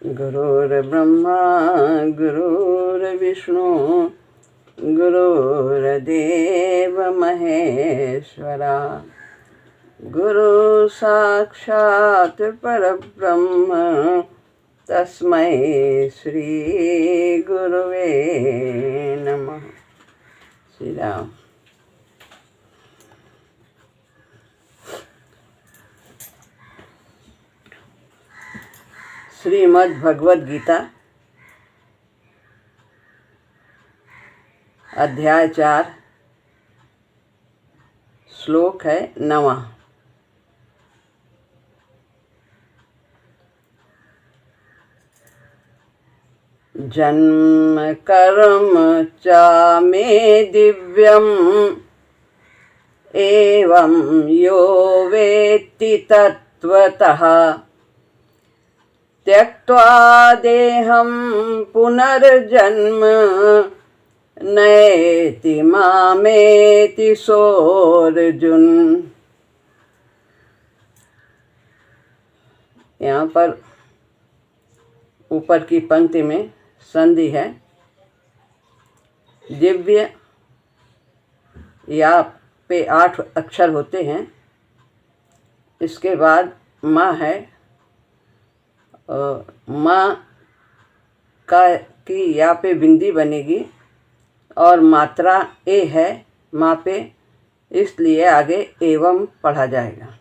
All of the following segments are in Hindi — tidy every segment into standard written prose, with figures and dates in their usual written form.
गुरुर्ब्रह्मा गुरुर्विष्णु गुरुर्देव महेश्वरा गुरु साक्षात् परब्रह्म तस्मै श्री गुरुवे नमः। श्री राम। श्रीमद् भगवद गीता अध्याय 4 श्लोक है 9। जन्म कर्म च मे दिव्यम् एवं यो वेत्ति तत्त्वतः त्यक्त्वा देहं पुनर्जन्म नयति मामेति सोऽर्जुन। यहाँ पर ऊपर की पंक्ति में संधि है। दिव्य या पे 8 अक्षर होते हैं। इसके बाद माँ है। माँ का की या पे बिंदी बनेगी और मात्रा ए है माँ पे, इसलिए आगे एवं पढ़ा जाएगा।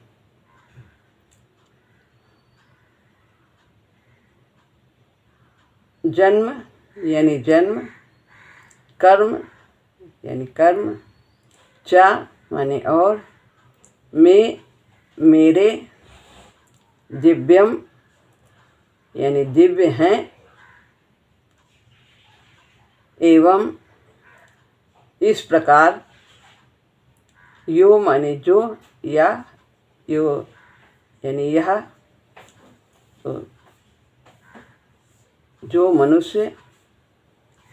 जन्म यानी जन्म, कर्म यानी कर्म, चा माने और, में मेरे, दिव्यम यानी दिव्य हैं, एवं इस प्रकार, यो माने जो, या यो यानी यह, जो मनुष्य,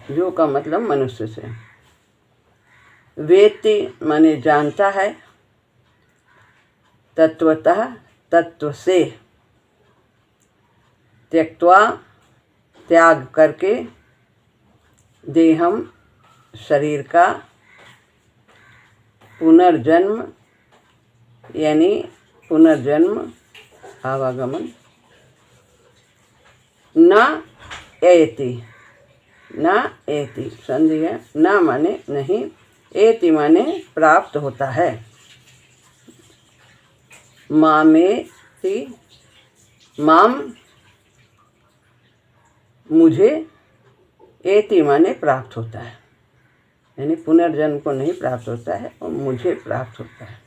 जो का मतलब मनुष्य से, वेत्ति माने जानता है, तत्वतः तत्व से, त्यक्त्वा त्याग करके, देहम शरीर का, पुनर्जन्म यानी पुनर्जन्म आवागमन, न एति, न एति संधि है। न माने नहीं, एति माने प्राप्त होता है। मामेति माम मुझे, एति माने प्राप्त होता है, यानी पुनर्जन्म को नहीं प्राप्त होता है और मुझे प्राप्त होता है।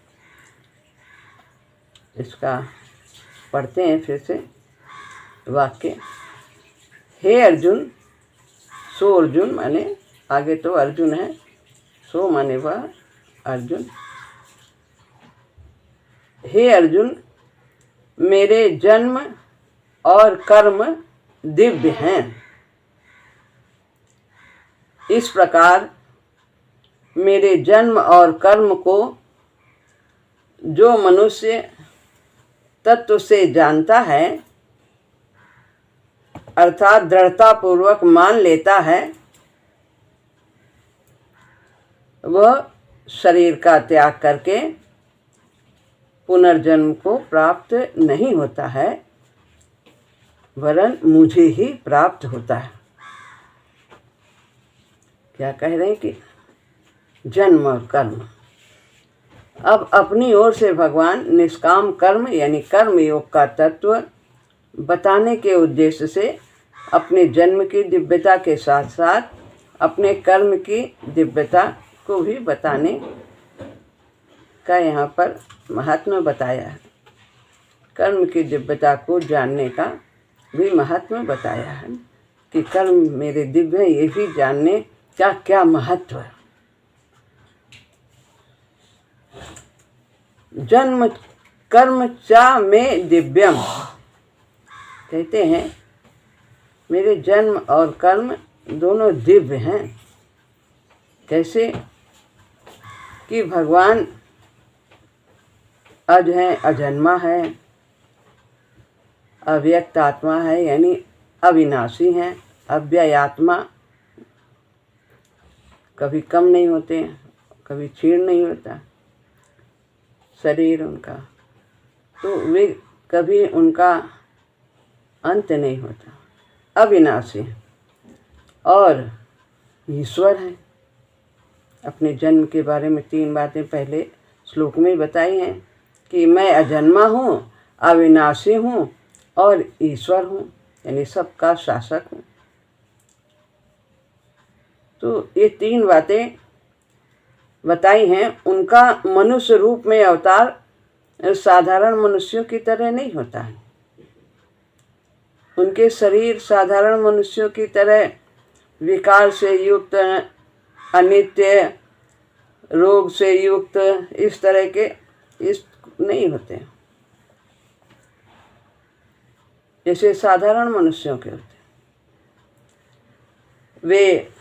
इसका पढ़ते हैं फिर से वाक्य। हे अर्जुन, सो अर्जुन माने आगे तो अर्जुन है, सो माने वह अर्जुन। हे अर्जुन, मेरे जन्म और कर्म दिव्य हैं। इस प्रकार मेरे जन्म और कर्म को जो मनुष्य तत्व से जानता है, अर्थात दृढ़ता पूर्वक मान लेता है, वह शरीर का त्याग करके पुनर्जन्म को प्राप्त नहीं होता है, वरन मुझे ही प्राप्त होता है। क्या कह रहे हैं कि जन्म और कर्म। अब अपनी ओर से भगवान निष्काम कर्म यानी कर्म योग का तत्व बताने के उद्देश्य से अपने जन्म की दिव्यता के साथ साथ अपने कर्म की दिव्यता को भी बताने का यहाँ पर महात्मा बताया है। कर्म की दिव्यता को जानने का भी महात्मा बताया है कि कर्म मेरे दिव्य है, ये भी जानने का क्या महत्व है। जन्म कर्म चा में दिव्यम, कहते हैं मेरे जन्म और कर्म दोनों दिव्य हैं। कैसे कि भगवान अज है, अजन्मा है, अव्यक्त आत्मा है, यानी अविनाशी हैं, अव्ययात्मा, कभी कम नहीं होते, कभी क्षीण नहीं होता शरीर उनका, तो वे कभी उनका अंत नहीं होता, अविनाशी और ईश्वर है। अपने जन्म के बारे में 3 बातें पहले श्लोक में बताई हैं कि मैं अजन्मा हूँ, अविनाशी हूँ और ईश्वर हूँ, यानी सबका शासक हूँ। तो ये 3 बातें बताई हैं। उनका मनुष्य रूप में अवतार साधारण मनुष्यों की तरह नहीं होता है। उनके शरीर साधारण मनुष्यों की तरह विकार से युक्त, अनित्य, रोग से युक्त, इस तरह के इस नहीं होते जैसे साधारण मनुष्यों के होते। वे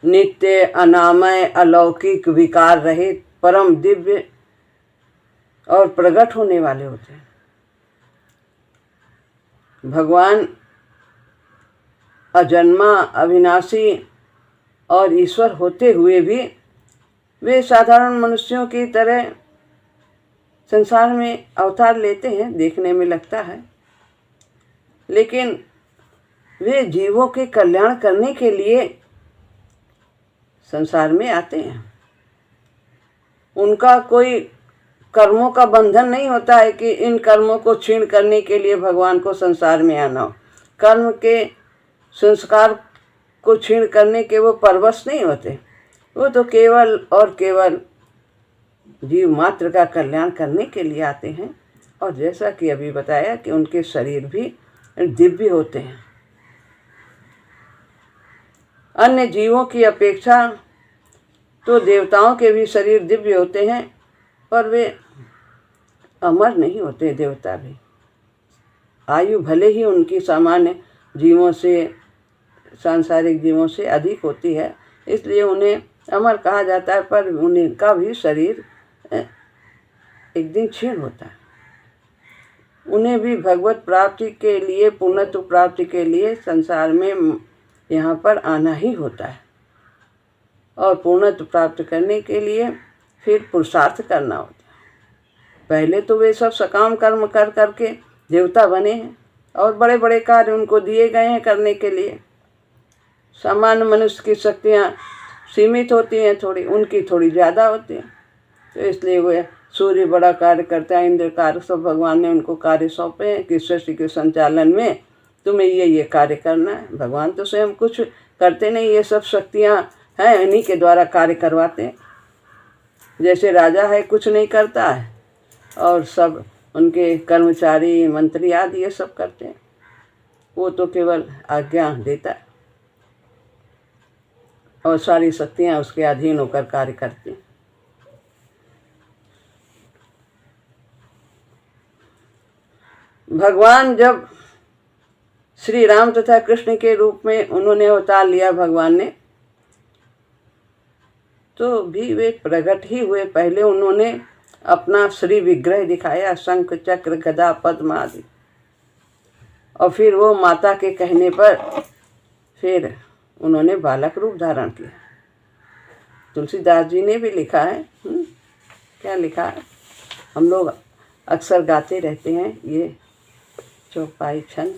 नित्य, अनामय, अलौकिक, विकार रहित, परम दिव्य और प्रकट होने वाले होते हैं। भगवान अजन्मा, अविनाशी और ईश्वर होते हुए भी वे साधारण मनुष्यों की तरह संसार में अवतार लेते हैं, देखने में लगता है, लेकिन वे जीवों के कल्याण करने के लिए संसार में आते हैं। उनका कोई कर्मों का बंधन नहीं होता है कि इन कर्मों को क्षीण करने के लिए भगवान को संसार में आना हो। कर्म के संस्कार को क्षीण करने के वो परवश नहीं होते। वो तो केवल और केवल जीव मात्र का कल्याण करने के लिए आते हैं। और जैसा कि अभी बताया कि उनके शरीर भी दिव्य होते हैं। अन्य जीवों की अपेक्षा तो देवताओं के भी शरीर दिव्य होते हैं, पर वे अमर नहीं होते। देवता भी आयु भले ही उनकी सामान्य जीवों से, सांसारिक जीवों से अधिक होती है, इसलिए उन्हें अमर कहा जाता है, पर उनका भी शरीर एक दिन क्षीण होता है। उन्हें भी भगवत प्राप्ति के लिए, पूर्णत्व प्राप्ति के लिए संसार में यहाँ पर आना ही होता है। और पूर्णत्व प्राप्त करने के लिए फिर पुरुषार्थ करना होता है। पहले तो वे सब सकाम कर्म कर करके देवता बने हैं और बड़े बड़े कार्य उनको दिए गए हैं करने के लिए। सामान्य मनुष्य की शक्तियाँ सीमित होती हैं थोड़ी, उनकी थोड़ी ज़्यादा होती हैं। तो इसलिए वे सूर्य बड़ा कार्य करता है, इंद्र कार्य, सब भगवान ने उनको कार्य सौंपे हैं कि सृष्टि के संचालन में तुम्हें ये कार्य करना है। भगवान तो स्वयं कुछ करते नहीं, ये सब शक्तियाँ हैं, इन्हीं के द्वारा कार्य करवाते हैं। जैसे राजा है कुछ नहीं करता है और सब उनके कर्मचारी, मंत्री आदि ये सब करते हैं। वो तो केवल आज्ञा देता है और सारी शक्तियाँ उसके अधीन होकर कार्य करती हैं। भगवान जब श्री राम तथा कृष्ण के रूप में उन्होंने अवतार लिया भगवान ने, तो भी वे प्रकट ही हुए। पहले उन्होंने अपना श्री विग्रह दिखाया, शंख, चक्र, गदा, पद्म आदि, और फिर वो माता के कहने पर फिर उन्होंने बालक रूप धारण किया। तुलसीदास जी ने भी लिखा है, क्या लिखा है, हम लोग अक्सर गाते रहते हैं ये चौपाई छंद।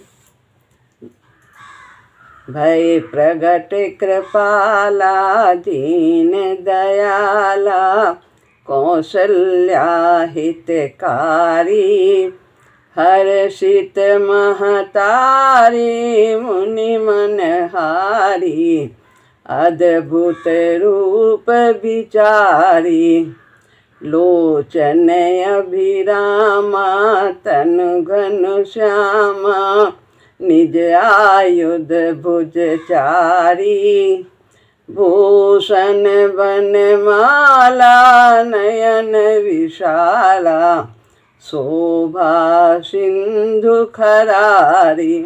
भय प्रगट कृपाला दीन दयाला, कौशल्या हितकारी, हर्षित महतारी, मुनि मनहारी, अद्भुत रूप विचारी, लोचन अभिरामा, तनु घन श्यामा, निज आयुध भुज चारी, भूषण बनमाला, नयन विशाला, शोभा सिंधु खरारी।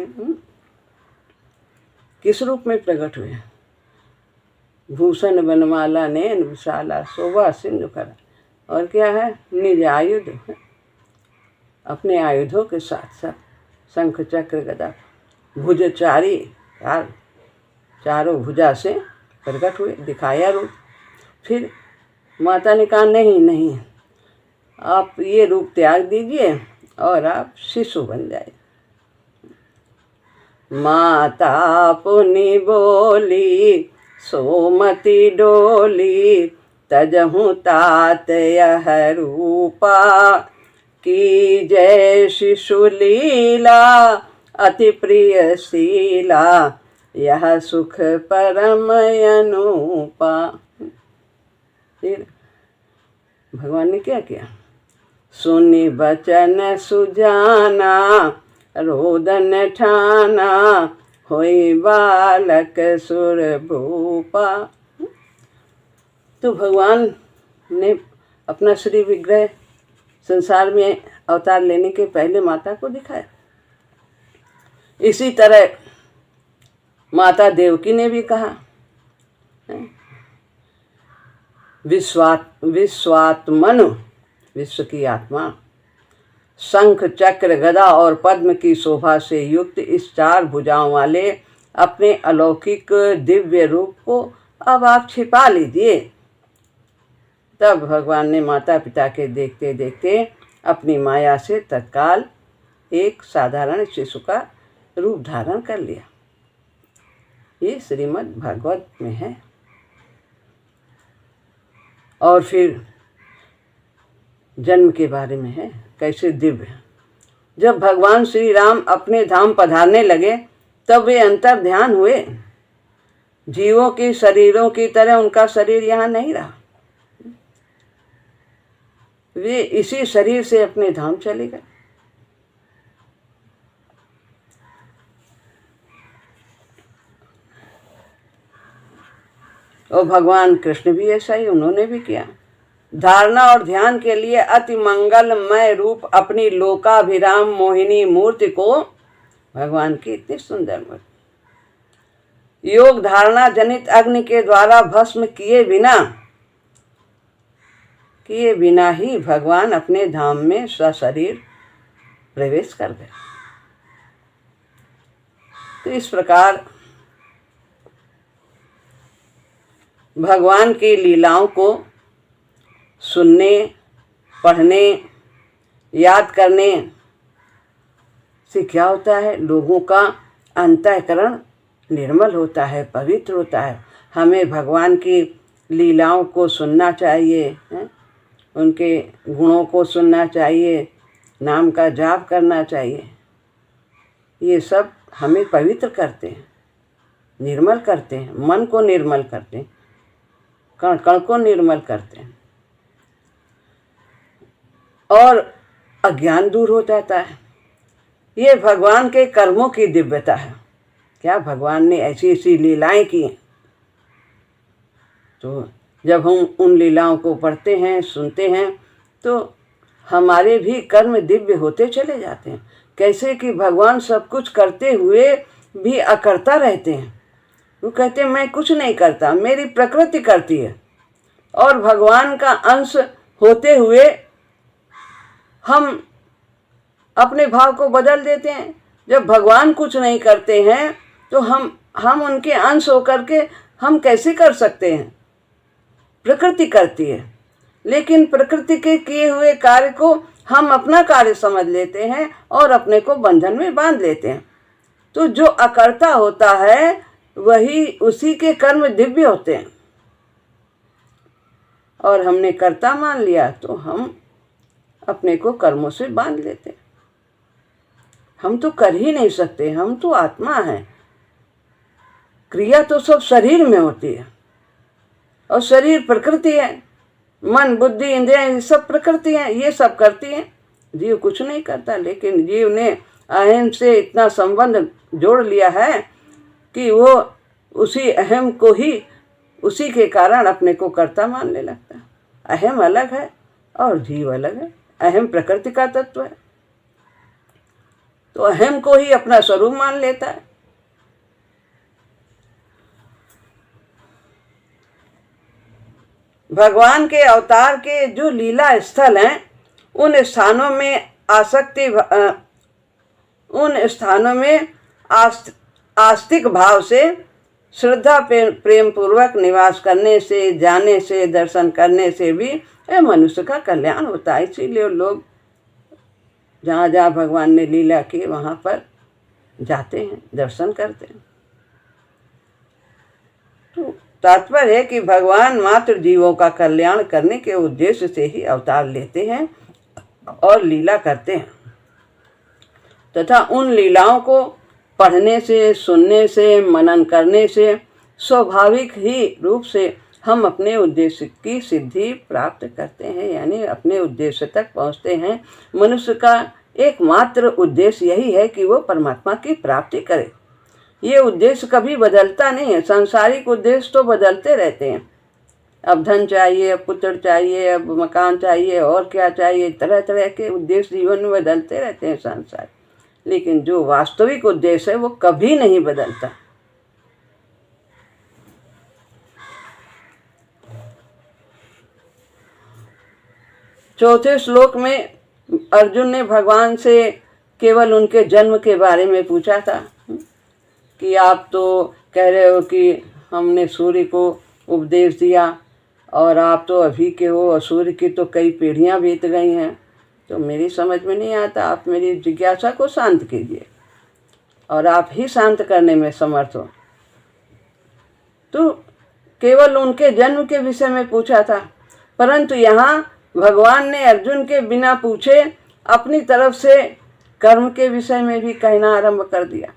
किस रूप में प्रकट हुए? भूषण बनमाला, नयन विशाला, शोभा सिंधु खरारी। और क्या है? निज आयुध, अपने आयुधों के साथ साथ शंख चक्र गदा भुजचारी, चारों भुजा से प्रकट हुए, दिखाया रूप। फिर माता ने कहा नहीं नहीं, आप ये रूप त्याग दीजिए और आप शिशु बन जाए। माता पुनि बोली सोमति डोली, तजहु तात यह रूपा, की जय शिशु लीला अति प्रिय शीला, यह सुख परम अनुपा। फिर भगवान ने क्या किया? सुनि बचन सुजाना, रोदन ठाना, होई बालक सुर भूपा। तो भगवान ने अपना श्री विग्रह संसार में अवतार लेने के पहले माता को दिखाया। इसी तरह माता देवकी ने भी कहा, विश्वात्मनु, विश्व की आत्मा, शंख चक्र गदा और पद्म की शोभा से युक्त इस चार भुजाओं वाले अपने अलौकिक दिव्य रूप को अब आप छिपा लीजिए। तब भगवान ने माता पिता के देखते देखते अपनी माया से तत्काल एक साधारण शिशु का रूप धारण कर लिया। ये श्रीमद् भागवत में है। और फिर जन्म के बारे में है, कैसे दिव्य। जब भगवान श्री राम अपने धाम पधारने लगे तब वे अंतर ध्यान हुए। जीवों के शरीरों की तरह उनका शरीर यहाँ नहीं रहा। वे इसी शरीर से अपने धाम चले गए। और भगवान कृष्ण भी ऐसा ही उन्होंने भी किया। धारणा और ध्यान के लिए अति मंगलमय रूप अपनी लोकाभिराम मोहिनी मूर्ति को, भगवान की इतनी सुंदर मूर्ति, योग धारणा जनित अग्नि के द्वारा भस्म किए बिना ही भगवान अपने धाम में सशरीर प्रवेश कर गए। तो इस प्रकार भगवान की लीलाओं को सुनने, पढ़ने, याद करने से क्या होता है? लोगों का अंतःकरण निर्मल होता है, पवित्र होता है। हमें भगवान की लीलाओं को सुनना चाहिए, उनके गुणों को सुनना चाहिए, नाम का जाप करना चाहिए। ये सब हमें पवित्र करते हैं, निर्मल करते हैं, मन को निर्मल करते हैं, कण कण को निर्मल करते हैं और अज्ञान दूर हो जाता है। ये भगवान के कर्मों की दिव्यता है। क्या भगवान ने ऐसी ऐसी लीलाएं की। तो जब हम उन लीलाओं को पढ़ते हैं, सुनते हैं, तो हमारे भी कर्म दिव्य होते चले जाते हैं। कैसे कि भगवान सब कुछ करते हुए भी अकर्ता रहते हैं। वो कहते हैं मैं कुछ नहीं करता, मेरी प्रकृति करती है। और भगवान का अंश होते हुए हम अपने भाव को बदल देते हैं। जब भगवान कुछ नहीं करते हैं तो हम उनके अंश होकर के हम कैसे कर सकते हैं? प्रकृति करती है, लेकिन प्रकृति के किए हुए कार्य को हम अपना कार्य समझ लेते हैं और अपने को बंधन में बांध लेते हैं। तो जो अकर्ता होता है वही, उसी के कर्म दिव्य होते हैं। और हमने कर्ता मान लिया तो हम अपने को कर्मों से बांध लेते हैं। हम तो कर ही नहीं सकते, हम तो आत्मा हैं। क्रिया तो सब शरीर में होती है और शरीर प्रकृति है। मन, बुद्धि, इंद्रियां, ये सब प्रकृति हैं, ये सब करती हैं। जीव कुछ नहीं करता, लेकिन जीव ने अहम से इतना संबंध जोड़ लिया है कि वो उसी अहम को ही, उसी के कारण अपने को कर्ता मानने लगता है। अहम अलग है और जीव अलग है। अहम प्रकृति का तत्व है, तो अहम को ही अपना स्वरूप मान लेता है। भगवान के अवतार के जो लीला स्थल हैं, उन स्थानों में उन स्थानों में आस्तिक भाव से श्रद्धा प्रेम पूर्वक निवास करने से, जाने से, दर्शन करने से भी मनुष्य का कल्याण होता है। इसीलिए लोग जहाँ जहाँ भगवान ने लीला की वहाँ पर जाते हैं, दर्शन करते हैं। तो तात्पर्य है कि भगवान मात्र जीवों का कल्याण करने के उद्देश्य से ही अवतार लेते हैं और लीला करते हैं, तथा उन लीलाओं को पढ़ने से, सुनने से, मनन करने से स्वाभाविक ही रूप से हम अपने उद्देश्य की सिद्धि प्राप्त करते हैं, यानी अपने उद्देश्य तक पहुँचते हैं। मनुष्य का एकमात्र उद्देश्य यही है कि वो परमात्मा की प्राप्ति करे। ये उद्देश्य कभी बदलता नहीं है। सांसारिक उद्देश्य तो बदलते रहते हैं, अब धन चाहिए, अब पुत्र चाहिए, अब मकान चाहिए, और क्या चाहिए, तरह तरह के उद्देश्य जीवन में बदलते रहते हैं संसार। लेकिन जो वास्तविक उद्देश्य है वो कभी नहीं बदलता। चौथे श्लोक में अर्जुन ने भगवान से केवल उनके जन्म के बारे में पूछा था कि आप तो कह रहे हो कि हमने सूर्य को उपदेश दिया और आप तो अभी के हो और सूर्य की तो कई पीढ़ियां बीत गई हैं, तो मेरी समझ में नहीं आता। आप मेरी जिज्ञासा को शांत कीजिए और आप ही शांत करने में समर्थ हो। तो केवल उनके जन्म के विषय में पूछा था, परंतु यहाँ भगवान ने अर्जुन के बिना पूछे अपनी तरफ से कर्म के विषय में भी कहना आरंभ कर दिया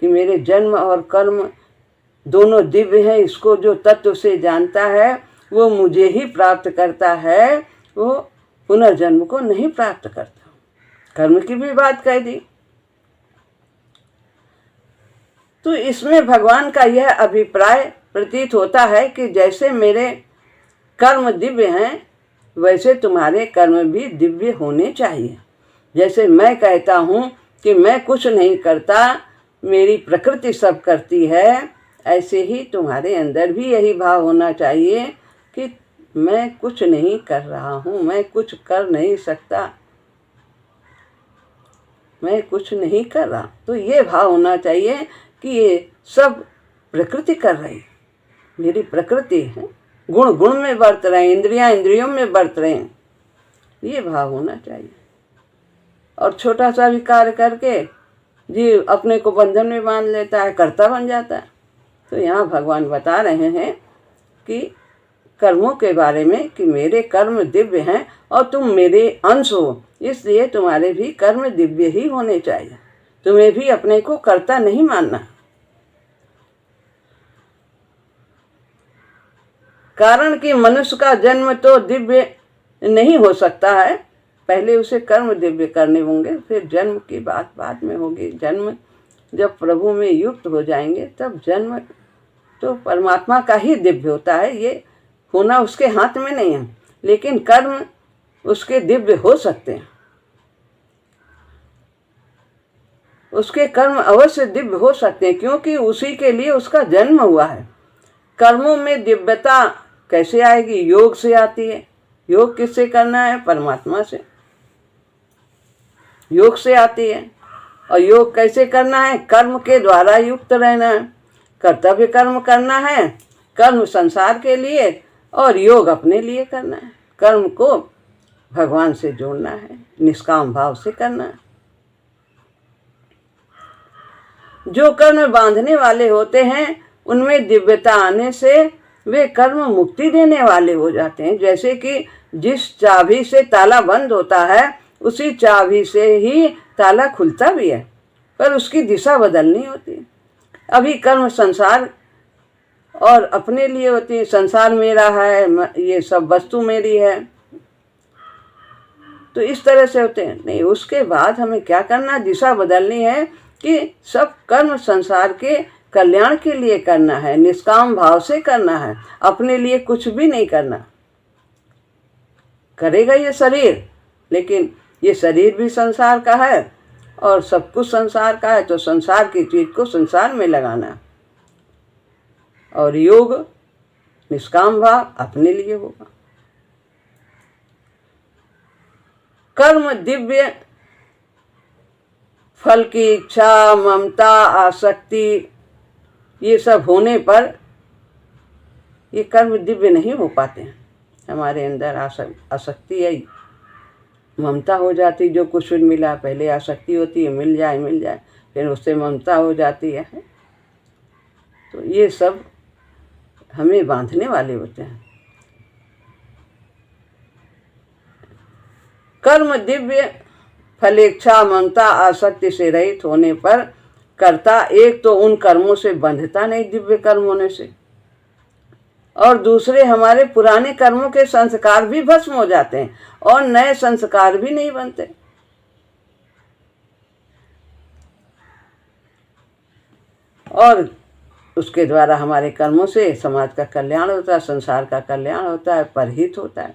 कि मेरे जन्म और कर्म दोनों दिव्य हैं। इसको जो तत्व से जानता है वो मुझे ही प्राप्त करता है, वो पुनर्जन्म को नहीं प्राप्त करता। कर्म की भी बात कह दी। तो इसमें भगवान का यह अभिप्राय प्रतीत होता है कि जैसे मेरे कर्म दिव्य हैं वैसे तुम्हारे कर्म भी दिव्य होने चाहिए। जैसे मैं कहता हूँ कि मैं कुछ नहीं करता, मेरी प्रकृति सब करती है, ऐसे ही तुम्हारे अंदर भी यही भाव होना चाहिए कि मैं कुछ नहीं कर रहा हूँ, मैं कुछ कर नहीं सकता, मैं कुछ नहीं कर रहा। तो ये भाव होना चाहिए कि ये सब प्रकृति कर रही, मेरी प्रकृति है, गुण गुण में बरत रहे, इंद्रियां इंद्रियों में बरत रहे हैं, ये भाव होना चाहिए। और छोटा सा भी कार्य करके जीव अपने को बंधन में बांध लेता है, कर्ता बन जाता है। तो यहाँ भगवान बता रहे हैं कि कर्मों के बारे में कि मेरे कर्म दिव्य हैं और तुम मेरे अंश हो, इसलिए तुम्हारे भी कर्म दिव्य ही होने चाहिए। तुम्हें भी अपने को कर्ता नहीं मानना। कारण कि मनुष्य का जन्म तो दिव्य नहीं हो सकता है, पहले उसे कर्म दिव्य करने होंगे, फिर जन्म की बात बाद में होगी। जन्म जब प्रभु में युक्त हो जाएंगे तब जन्म तो परमात्मा का ही दिव्य होता है, ये होना उसके हाथ में नहीं है, लेकिन कर्म उसके दिव्य हो सकते हैं। उसके कर्म अवश्य दिव्य हो सकते हैं क्योंकि उसी के लिए उसका जन्म हुआ है। कर्मों में दिव्यता कैसे आएगी? योग से आती है। योग किससे करना है? परमात्मा से। योग से आती है। और योग कैसे करना है? कर्म के द्वारा युक्त रहना है। कर्तव्य कर्म करना है, कर्म संसार के लिए और योग अपने लिए करना है। कर्म को भगवान से जोड़ना है, निष्काम भाव से करना है। जो कर्म बांधने वाले होते हैं उनमें दिव्यता आने से वे कर्म मुक्ति देने वाले हो जाते हैं। जैसे कि जिस चाबी से ताला बंद होता है उसी चाबी से ही ताला खुलता भी है, पर उसकी दिशा बदलनी होती है। अभी कर्म संसार और अपने लिए होती है। संसार मेरा है, ये सब वस्तु मेरी है, तो इस तरह से होते हैं। नहीं, उसके बाद हमें क्या करना? दिशा बदलनी है कि सब कर्म संसार के कल्याण के लिए करना है, निष्काम भाव से करना है, अपने लिए कुछ भी नहीं करना। करेगा ये शरीर, लेकिन ये शरीर भी संसार का है और सब कुछ संसार का है, तो संसार की चीज को संसार में लगाना। और योग निष्काम भाव अपने लिए होगा। कर्म दिव्य फल की इच्छा, ममता, आसक्ति, ये सब होने पर ये कर्म दिव्य नहीं हो पाते हैं। हमारे अंदर आसक्ति है, ममता हो जाती, जो कुछ मिला, पहले आसक्ति होती है मिल जाए, फिर उससे ममता हो जाती है। तो ये सब हमें बांधने वाले होते हैं। कर्म दिव्य फलेच्छा, ममता, आसक्ति से रहित होने पर कर्ता एक तो उन कर्मों से बंधता नहीं दिव्य कर्म होने से, और दूसरे हमारे पुराने कर्मों के संस्कार भी भस्म हो जाते हैं और नए संस्कार भी नहीं बनते। और उसके द्वारा हमारे कर्मों से समाज का कल्याण होता है, संसार का कल्याण होता है, परहित होता है।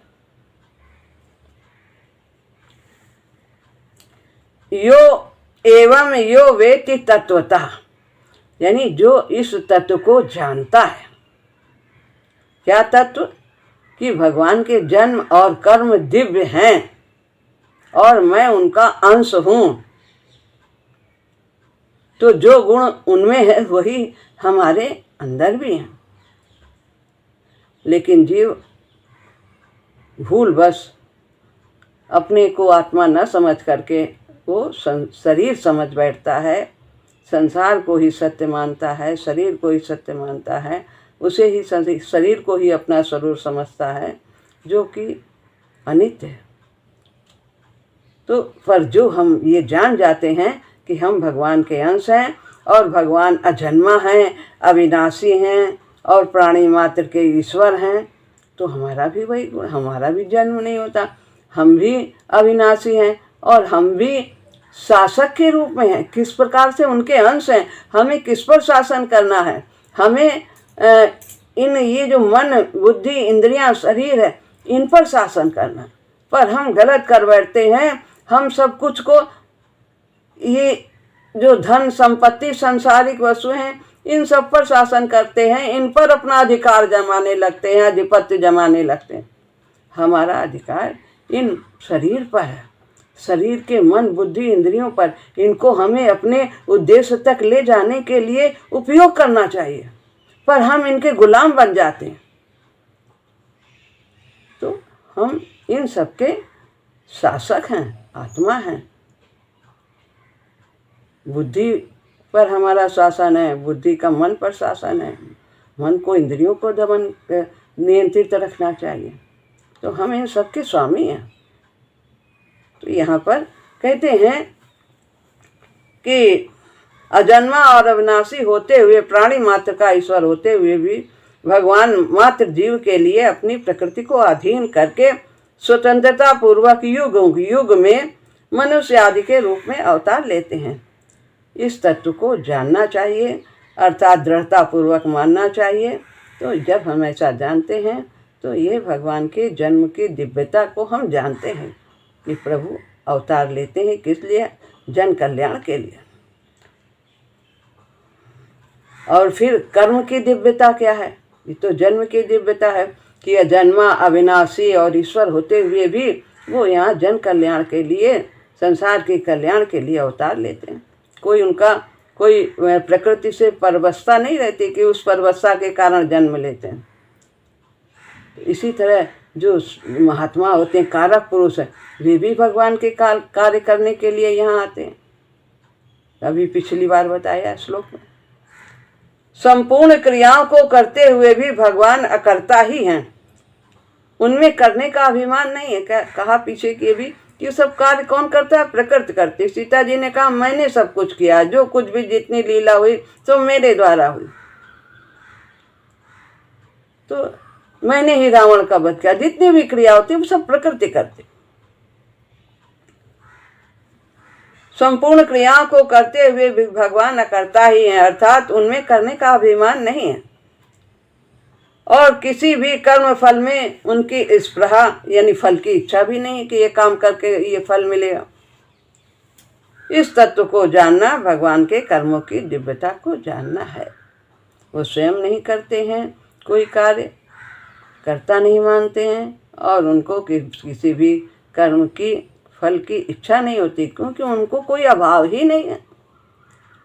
यो एवं यो वेति तत्वतः, यानी जो इस तत्व को जानता है। क्या तत्व? कि भगवान के जन्म और कर्म दिव्य हैं और मैं उनका अंश हूं। तो जो गुण उनमें है वही हमारे अंदर भी हैं। लेकिन जीव भूलवश अपने को आत्मा न समझ करके वो शरीर समझ बैठता है, संसार को ही सत्य मानता है, शरीर को ही सत्य मानता है, उसे ही शरीर को ही अपना स्वरूप समझता है, जो कि अनित्य है। तो पर जो हम ये जान जाते हैं कि हम भगवान के अंश हैं और भगवान अजन्मा हैं, अविनाशी हैं और प्राणी मात्र के ईश्वर हैं, तो हमारा भी वही गुण, हमारा भी जन्म नहीं होता, हम भी अविनाशी हैं और हम भी शासक के रूप में हैं। किस प्रकार से उनके अंश हैं, हमें किस पर शासन करना है, हमें इन ये जो मन, बुद्धि, इंद्रियां, शरीर है, इन पर शासन करना। पर हम गलत कर बैठते हैं। हम सब कुछ को, ये जो धन संपत्ति सांसारिक वस्तु हैं, इन सब पर शासन करते हैं, इन पर अपना अधिकार जमाने लगते हैं, आधिपत्य जमाने लगते हैं। हमारा अधिकार इन शरीर पर है, शरीर के मन, बुद्धि, इंद्रियों पर। इनको हमें अपने उद्देश्य तक ले जाने के लिए उपयोग करना चाहिए, पर हम इनके गुलाम बन जाते हैं। तो हम इन सब के शासक हैं, आत्मा हैं। बुद्धि पर हमारा शासन है, बुद्धि का मन पर शासन है, मन को, इंद्रियों को दमन नियंत्रित रखना चाहिए। तो हम इन सब के स्वामी हैं। तो यहाँ पर कहते हैं कि अजन्मा और अविनाशी होते हुए, प्राणी मात्र का ईश्वर होते हुए भी भगवान मात्र जीव के लिए अपनी प्रकृति को अधीन करके स्वतंत्रता पूर्वक युग युग में मनुष्य आदि के रूप में अवतार लेते हैं। इस तत्व को जानना चाहिए, अर्थात दृढ़ता पूर्वक मानना चाहिए। तो जब हम ऐसा जानते हैं तो ये भगवान के जन्म की दिव्यता को हम जानते हैं कि प्रभु अवतार लेते हैं किस लिए? जन कल्याण के लिए। और फिर कर्म की दिव्यता क्या है? ये तो जन्म की दिव्यता है कि अजन्मा, अविनाशी और ईश्वर होते हुए भी वो यहाँ जन कल्याण के लिए, संसार के कल्याण के लिए अवतार लेते हैं। कोई प्रकृति से परवशता नहीं रहती कि उस परवशता के कारण जन्म लेते हैं। इसी तरह जो महात्मा होते हैं, कारक पुरुष हैं, वे भी भगवान के कार्य करने के लिए यहाँ आते हैं। अभी पिछली बार बताया श्लोक में, संपूर्ण क्रियाओं को करते हुए भी भगवान अकर्ता ही हैं। उनमें करने का अभिमान नहीं है। कहा पीछे कि भी ये सब कार्य कौन करता है? प्रकृति करती। सीता जी ने कहा मैंने सब कुछ किया, जो कुछ भी जितनी लीला हुई तो मेरे द्वारा हुई, तो मैंने ही रावण का वध किया। जितनी भी क्रिया होती है वो सब प्रकृति करती। संपूर्ण क्रियाओं को करते हुए भी भगवान अकर्ता ही हैं, अर्थात उनमें करने का अभिमान नहीं है और किसी भी कर्म फल में उनकी स्पृहा यानी फल की इच्छा भी नहीं कि ये काम करके ये फल मिलेगा। इस तत्व को जानना भगवान के कर्मों की दिव्यता को जानना है। वो स्वयं नहीं करते हैं, कोई कार्य करता नहीं मानते हैं और उनको किसी भी कर्म की फल की इच्छा नहीं होती, क्योंकि उनको कोई अभाव ही नहीं है।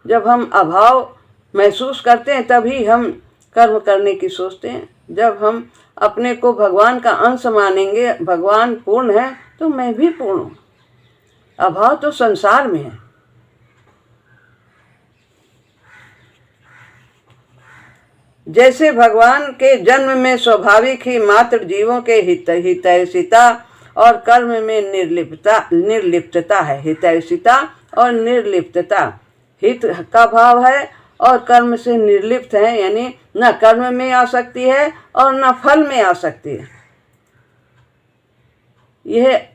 जब हम अभाव महसूस करते हैं तभी हम कर्म करने की सोचते हैं। जब हम अपने को भगवान का अंश मानेंगे, भगवान पूर्ण है तो मैं भी पूर्ण हूँ। अभाव तो संसार में है। जैसे भगवान के जन्म में स्वाभाविक ही मात्र जीवों के हितैषिता और कर्म में निर्लिप्तता है। हितैषिता और निर्लिप्तता, हित का भाव है और कर्म से निर्लिप्त है, यानी न कर्म में आ सकती है और न फल में आ सकती है। यह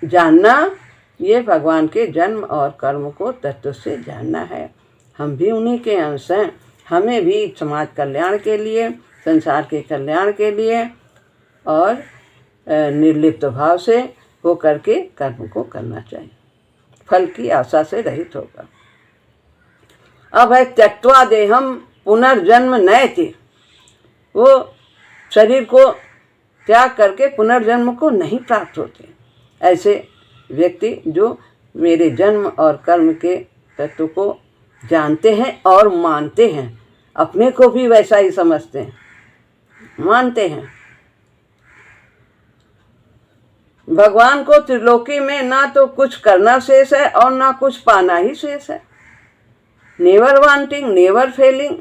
जानना, ये भगवान के जन्म और कर्म को तत्व से जानना है। हम भी उन्हीं के अंश हैं। हमें भी समाज कल्याण के लिए, संसार के कल्याण के लिए और निर्लिप्त भाव से होकर के कर्म को करना चाहिए, फल की आशा से रहित होकर। अब है त्यक्त्वा देहम पुनर्जन्म नयति। वो शरीर को त्याग करके पुनर्जन्म को नहीं प्राप्त होते। ऐसे व्यक्ति जो मेरे जन्म और कर्म के तत्व को जानते हैं और मानते हैं, अपने को भी वैसा ही समझते हैं, मानते हैं। भगवान को त्रिलोकी में ना तो कुछ करना शेष है और ना कुछ पाना ही शेष है। नेवर वांटिंग, नेवर फेलिंग,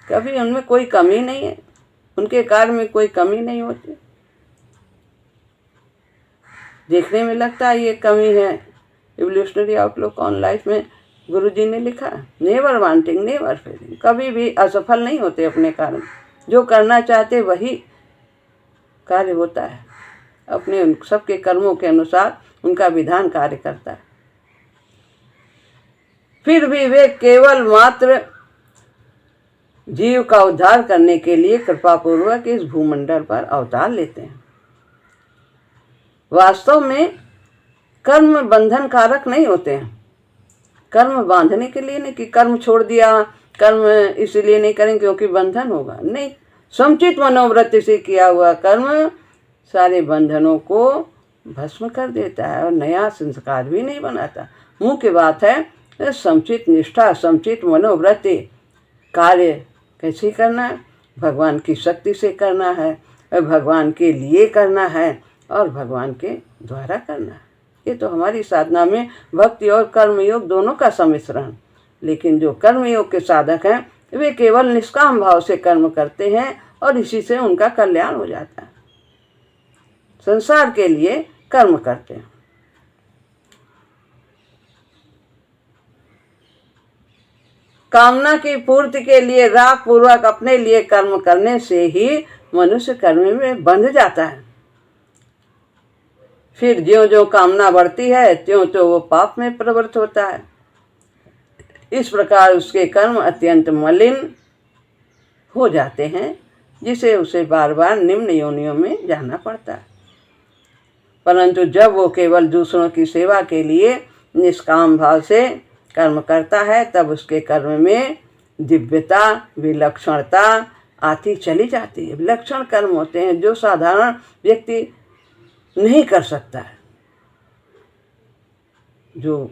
कभी उनमें कोई कमी नहीं है, उनके कार्य में कोई कमी नहीं होती। देखने में लगता है ये कमी है। इवोल्यूशनरी आउटलुक ऑन लाइफ में गुरुजी ने लिखा, नेवर वांटिंग, नेवर फेलिंग, कभी भी असफल नहीं होते अपने कार्य। जो करना चाहते वही कार्य होता है। अपने सबके कर्मों के अनुसार उनका विधान कार्य करता है। फिर भी वे केवल मात्र जीव का उद्धार करने के लिए कृपापूर्वक इस भूमंडल पर अवतार लेते हैं। वास्तव में कर्म बंधन कारक नहीं होते हैं। कर्म बांधने के लिए नहीं कि कर्म छोड़ दिया, कर्म इसलिए नहीं करेंगे क्योंकि बंधन होगा, नहीं। समुचित मनोवृत्ति से किया हुआ कर्म सारे बंधनों को भस्म कर देता है और नया संस्कार भी नहीं बनाता। मुख्य बात है समुचित निष्ठा, समुचित मनोवृत्ति। कार्य कैसे करना है? भगवान की शक्ति से करना है, भगवान के लिए करना है और भगवान के द्वारा करना है। ये तो हमारी साधना में भक्ति और कर्मयोग दोनों का सम्मिश्रण। लेकिन जो कर्मयोग के साधक हैं वे केवल निष्काम भाव से कर्म करते हैं और इसी से उनका कल्याण हो जाता है। संसार के लिए कर्म करते हैं। कामना की पूर्ति के लिए राग पूर्वक अपने लिए कर्म करने से ही मनुष्य कर्म में बंध जाता है। फिर ज्यों ज्यों कामना बढ़ती है त्यों त्यों वो पाप में प्रवृत्त होता है। इस प्रकार उसके कर्म अत्यंत मलिन हो जाते हैं, जिसे उसे बार बार निम्न योनियों में जाना पड़ता है। परंतु जब वो केवल दूसरों की सेवा के लिए निष्काम भाव से कर्म करता है तब उसके कर्म में दिव्यता, विलक्षणता आती चली जाती है। विलक्षण कर्म होते हैं जो साधारण व्यक्ति नहीं कर सकता है। जो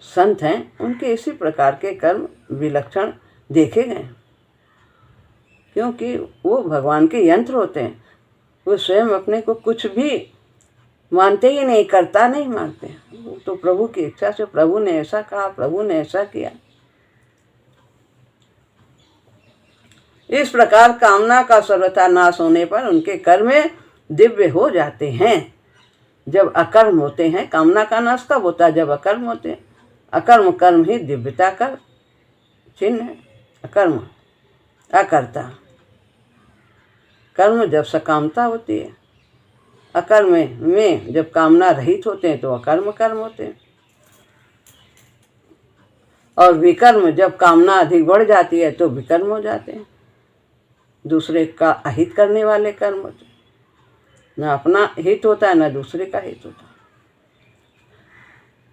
संत हैं उनके इसी प्रकार के कर्म विलक्षण देखे गए, क्योंकि वो भगवान के यंत्र होते हैं। वो स्वयं अपने को कुछ भी मानते ही नहीं, करता नहीं मानते। वो तो प्रभु की इच्छा से, प्रभु ने ऐसा कहा, प्रभु ने ऐसा किया। इस प्रकार कामना का सर्वथा नाश होने पर उनके कर्म दिव्य हो जाते हैं। जब अकर्म होते हैं, कामना का नाश कब होता है? जब अकर्म होते हैं। अकर्म कर्म ही दिव्यता का चिन्ह है। अकर्म अकर्ता, कर्म जब सकामता होती है। अकर्म में जब कामना रहित होते हैं तो अकर्म कर्म होते हैं। और विकर्म जब कामना अधिक बढ़ जाती है तो विकर्म हो जाते हैं। दूसरे का अहित करने वाले कर्म होते हैं। ना अपना हित होता है ना दूसरे का हित होता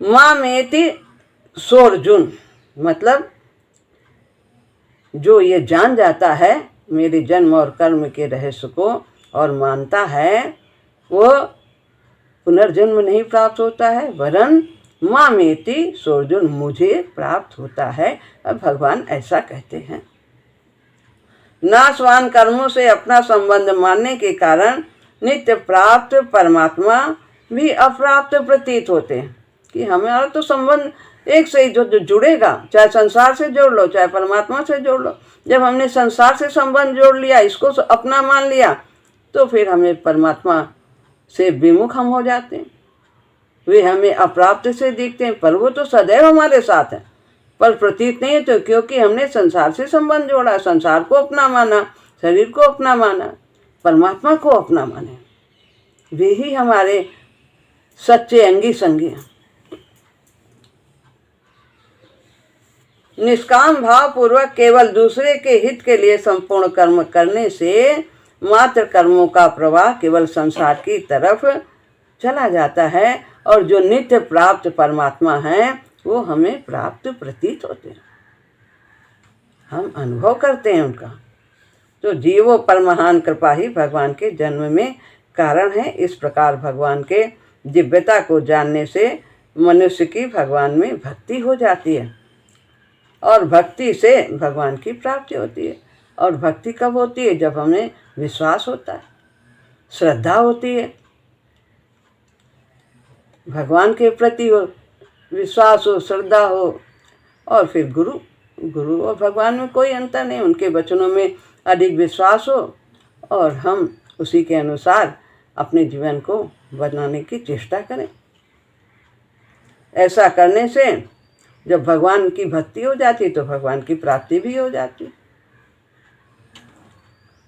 है। मामेति सोर्जुन, मतलब जो ये जान जाता है मेरे जन्म और कर्म के रहस्य को और मानता है, वो पुनर्जन्म नहीं प्राप्त होता है, वरन मामेति सो अर्जुन मुझे प्राप्त होता है। अब भगवान ऐसा कहते हैं। नाशवान कर्मों से अपना संबंध मानने के कारण नित्य प्राप्त परमात्मा भी अप्राप्त प्रतीत होते हैं कि हमारा तो संबंध एक से ही जो जुड़ेगा, चाहे संसार से जोड़ लो चाहे परमात्मा से जोड़ लो। जब हमने संसार से संबंध जोड़ लिया, इसको अपना मान लिया, तो फिर हमें परमात्मा से विमुख हम हो जाते हैं। वे हमें अप्राप्त से दिखते हैं, पर वो तो सदैव हमारे साथ है, पर प्रतीत नहीं है। तो क्योंकि हमने संसार से संबंध जोड़ा, संसार को अपना माना, शरीर को अपना माना, परमात्मा को अपना माने, वे ही हमारे सच्चे अंगी संगी हैं। निष्काम भाव पूर्वक केवल दूसरे के हित के लिए संपूर्ण कर्म करने से मात्र कर्मों का प्रवाह केवल संसार की तरफ चला जाता है, और जो नित्य प्राप्त परमात्मा हैं वो हमें प्राप्त प्रतीत होते हैं, हम अनुभव करते हैं उनका। तो जीवों पर महान कृपा ही भगवान के जन्म में कारण है। इस प्रकार भगवान के दिव्यता को जानने से मनुष्य की भगवान में भक्ति हो जाती है, और भक्ति से भगवान की प्राप्ति होती है। और भक्ति कब होती है? जब हमें विश्वास होता है, श्रद्धा होती है, भगवान के प्रति हो विश्वास हो, श्रद्धा हो, और फिर गुरु और भगवान में कोई अंतर नहीं, उनके वचनों में अधिक विश्वास हो और हम उसी के अनुसार अपने जीवन को बनाने की चेष्टा करें। ऐसा करने से जब भगवान की भक्ति हो जाती तो भगवान की प्राप्ति भी हो जाती।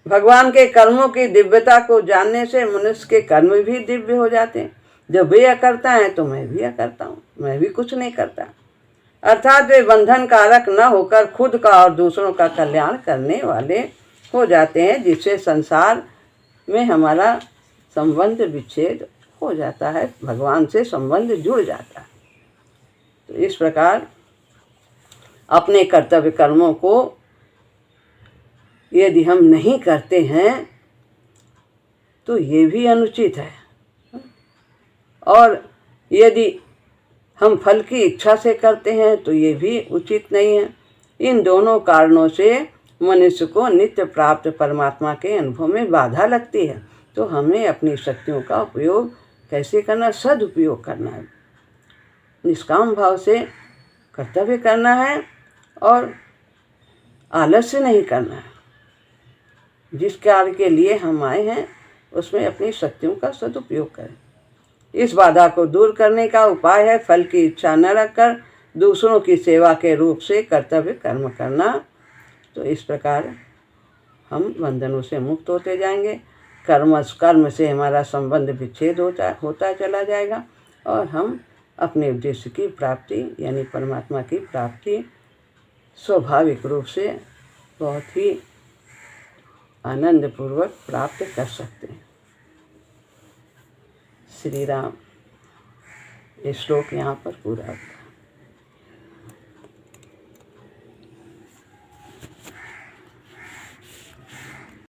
भगवान के कर्मों की दिव्यता को जानने से मनुष्य के कर्म भी दिव्य हो जाते हैं। जब वे करता है तो मैं भी करता हूँ, मैं भी कुछ नहीं करता। अर्थात वे बंधन कारक न होकर खुद का और दूसरों का कल्याण करने वाले हो जाते हैं, जिससे संसार में हमारा संबंध विच्छेद हो जाता है, भगवान से संबंध जुड़ जाता है। तो इस प्रकार अपने कर्तव्य कर्मों को यदि हम नहीं करते हैं तो ये भी अनुचित है, और यदि हम फल की इच्छा से करते हैं तो ये भी उचित नहीं है। इन दोनों कारणों से मनुष्य को नित्य प्राप्त परमात्मा के अनुभव में बाधा लगती है। तो हमें अपनी शक्तियों का उपयोग कैसे करना, सदुपयोग करना है, निष्काम भाव से कर्तव्य करना है और आलस्य नहीं करना है। जिस कार्य के लिए हम आए हैं उसमें अपनी शक्तियों का सदुपयोग करें। इस बाधा को दूर करने का उपाय है फल की इच्छा न रखकर दूसरों की सेवा के रूप से कर्तव्य कर्म करना। तो इस प्रकार हम बंधनों से मुक्त होते जाएंगे, कर्म से हमारा संबंध विच्छेद होता चला जाएगा, और हम अपने उद्देश्य की प्राप्ति यानी परमात्मा की प्राप्ति स्वाभाविक रूप से बहुत ही आनंद पूर्वक प्राप्त कर सकते हैं। श्री राम। ये श्लोक यहाँ पर पूरा होता है।